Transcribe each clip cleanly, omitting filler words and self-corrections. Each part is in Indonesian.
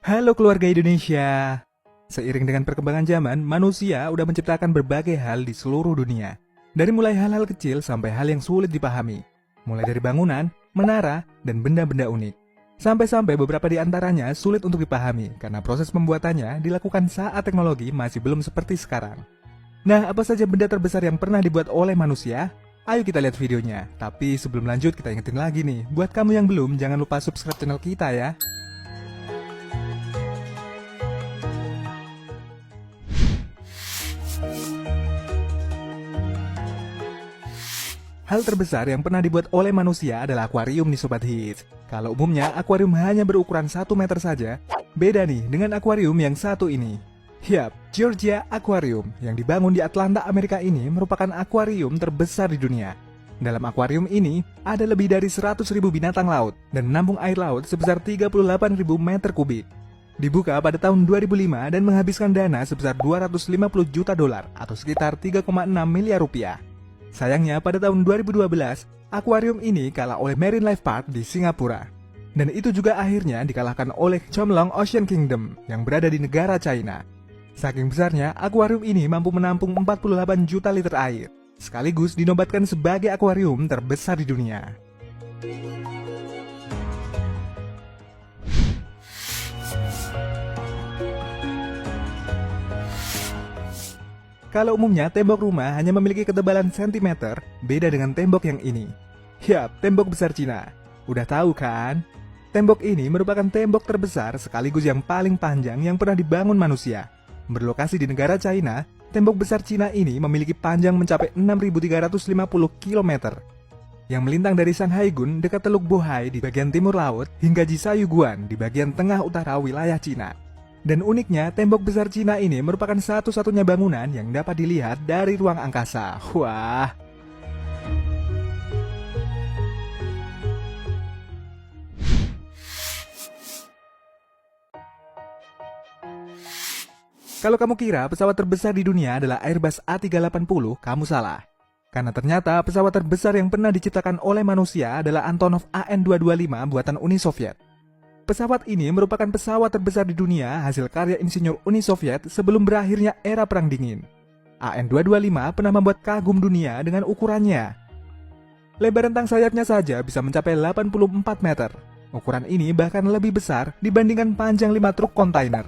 Halo keluarga Indonesia. Seiring dengan perkembangan zaman, manusia udah menciptakan berbagai hal di seluruh dunia. Dari mulai hal-hal kecil sampai hal yang sulit dipahami. Mulai dari bangunan, menara, dan benda-benda unik. Sampai-sampai beberapa di antaranya sulit untuk dipahami karena proses pembuatannya dilakukan saat teknologi masih belum seperti sekarang. Nah, apa saja benda terbesar yang pernah dibuat oleh manusia? Ayo kita lihat videonya. Tapi sebelum lanjut kita ingetin lagi nih, buat kamu yang belum jangan lupa subscribe channel kita ya. Hal terbesar yang pernah dibuat oleh manusia adalah akuarium nih Sobat Hits. Kalau umumnya akuarium hanya berukuran 1 meter saja, beda nih dengan akuarium yang satu ini. Yap, Georgia Aquarium yang dibangun di Atlanta, Amerika ini merupakan akuarium terbesar di dunia. Dalam akuarium ini, ada lebih dari 100.000 binatang laut dan menampung air laut sebesar 38.000 meter kubik. Dibuka pada tahun 2005 dan menghabiskan dana sebesar 250 juta dolar atau sekitar 3,6 miliar rupiah. Sayangnya pada tahun 2012, akuarium ini kalah oleh Marine Life Park di Singapura. Dan itu juga akhirnya dikalahkan oleh Chomlong Ocean Kingdom yang berada di negara China. Saking besarnya, akuarium ini mampu menampung 48 juta liter air, sekaligus dinobatkan sebagai akuarium terbesar di dunia. Kalau umumnya tembok rumah hanya memiliki ketebalan sentimeter, beda dengan tembok yang ini. Yap, tembok besar Cina. Udah tahu kan? Tembok ini merupakan tembok terbesar sekaligus yang paling panjang yang pernah dibangun manusia. Berlokasi di negara China, tembok besar Cina ini memiliki panjang mencapai 6.350 km. Yang melintang dari Shanghai-gun dekat Teluk Bohai di bagian timur laut hingga Jisayuguan di bagian tengah utara wilayah Cina. Dan uniknya, tembok besar Cina ini merupakan satu-satunya bangunan yang dapat dilihat dari ruang angkasa. Wah! Kalau kamu kira pesawat terbesar di dunia adalah Airbus A380, kamu salah. Karena ternyata pesawat terbesar yang pernah diciptakan oleh manusia adalah Antonov AN-225 buatan Uni Soviet. Pesawat ini merupakan pesawat terbesar di dunia hasil karya insinyur Uni Soviet sebelum berakhirnya era Perang Dingin. AN-225 pernah membuat kagum dunia dengan ukurannya. Lebar rentang sayapnya saja bisa mencapai 84 meter. Ukuran ini bahkan lebih besar dibandingkan panjang 5 truk kontainer.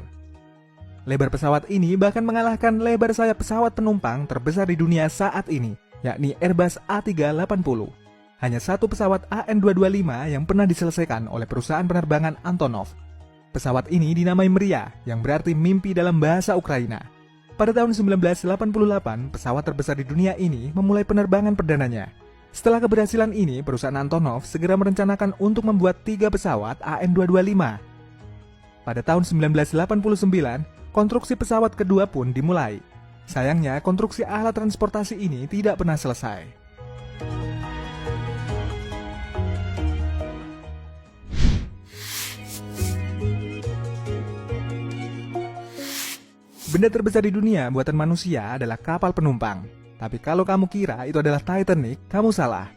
Lebar pesawat ini bahkan mengalahkan lebar sayap pesawat penumpang terbesar di dunia saat ini, yakni Airbus A380. Hanya satu pesawat AN-225 yang pernah diselesaikan oleh perusahaan penerbangan Antonov. Pesawat ini dinamai Mriya, yang berarti mimpi dalam bahasa Ukraina. Pada tahun 1988, pesawat terbesar di dunia ini memulai penerbangan perdananya. Setelah keberhasilan ini, perusahaan Antonov segera merencanakan untuk membuat 3 pesawat AN-225. Pada tahun 1989, konstruksi pesawat kedua pun dimulai. Sayangnya, konstruksi alat transportasi ini tidak pernah selesai. Benda terbesar di dunia buatan manusia adalah kapal penumpang. Tapi kalau kamu kira itu adalah Titanic, kamu salah.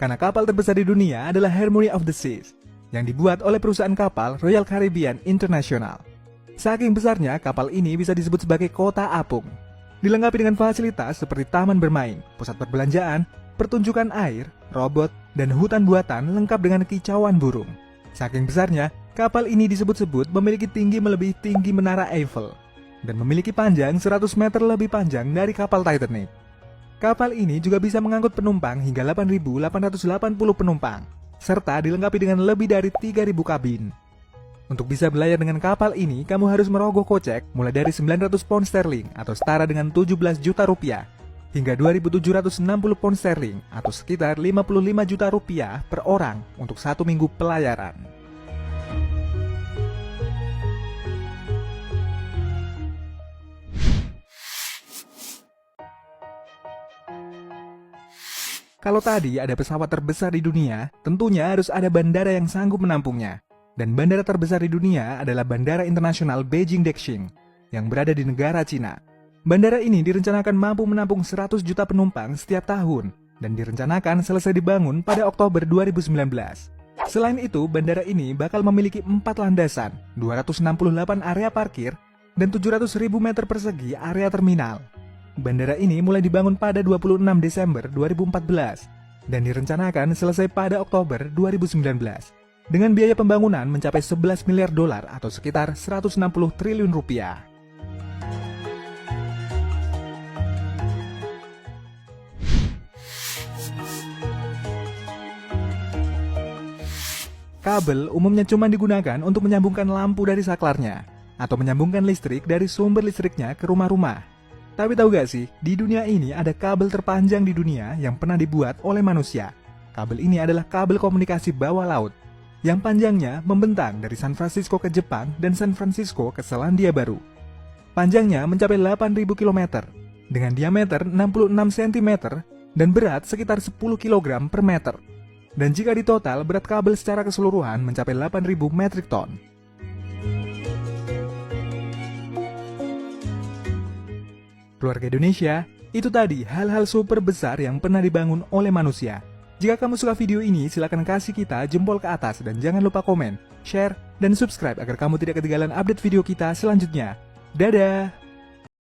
Karena kapal terbesar di dunia adalah Harmony of the Seas, yang dibuat oleh perusahaan kapal Royal Caribbean International. Saking besarnya, kapal ini bisa disebut sebagai kota apung. Dilengkapi dengan fasilitas seperti taman bermain, pusat perbelanjaan, pertunjukan air, robot, dan hutan buatan lengkap dengan kicauan burung. Saking besarnya, kapal ini disebut-sebut memiliki tinggi melebihi tinggi menara Eiffel dan memiliki panjang 100 meter lebih panjang dari kapal Titanic. Kapal ini juga bisa mengangkut penumpang hingga 8.880 penumpang, serta dilengkapi dengan lebih dari 3.000 kabin. Untuk bisa berlayar dengan kapal ini, kamu harus merogoh kocek mulai dari 900 pound sterling atau setara dengan 17 juta rupiah, hingga 2.760 pound sterling atau sekitar 55 juta rupiah per orang untuk 1 minggu pelayaran. Kalau tadi ada pesawat terbesar di dunia, tentunya harus ada bandara yang sanggup menampungnya. Dan bandara terbesar di dunia adalah Bandara Internasional Beijing Daxing, yang berada di negara Cina. Bandara ini direncanakan mampu menampung 100 juta penumpang setiap tahun, dan direncanakan selesai dibangun pada Oktober 2019. Selain itu, bandara ini bakal memiliki 4 landasan, 268 area parkir, dan 700.000 meter persegi area terminal. Bandara ini mulai dibangun pada 26 Desember 2014 dan direncanakan selesai pada Oktober 2019 dengan biaya pembangunan mencapai 11 miliar dolar atau sekitar 160 triliun rupiah. Kabel umumnya cuma digunakan untuk menyambungkan lampu dari saklarnya atau menyambungkan listrik dari sumber listriknya ke rumah-rumah. Tapi tahu gak sih, di dunia ini ada kabel terpanjang di dunia yang pernah dibuat oleh manusia. Kabel ini adalah kabel komunikasi bawah laut yang panjangnya membentang dari San Francisco ke Jepang dan San Francisco ke Selandia Baru. Panjangnya mencapai 8.000 km dengan diameter 66 cm dan berat sekitar 10 kg per meter. Dan jika ditotal, berat kabel secara keseluruhan mencapai 8.000 metrik ton. Keluarga Indonesia, itu tadi hal-hal super besar yang pernah dibangun oleh manusia. Jika kamu suka video ini, silakan kasih kita jempol ke atas dan jangan lupa komen, share, dan subscribe agar kamu tidak ketinggalan update video kita selanjutnya. Dadah!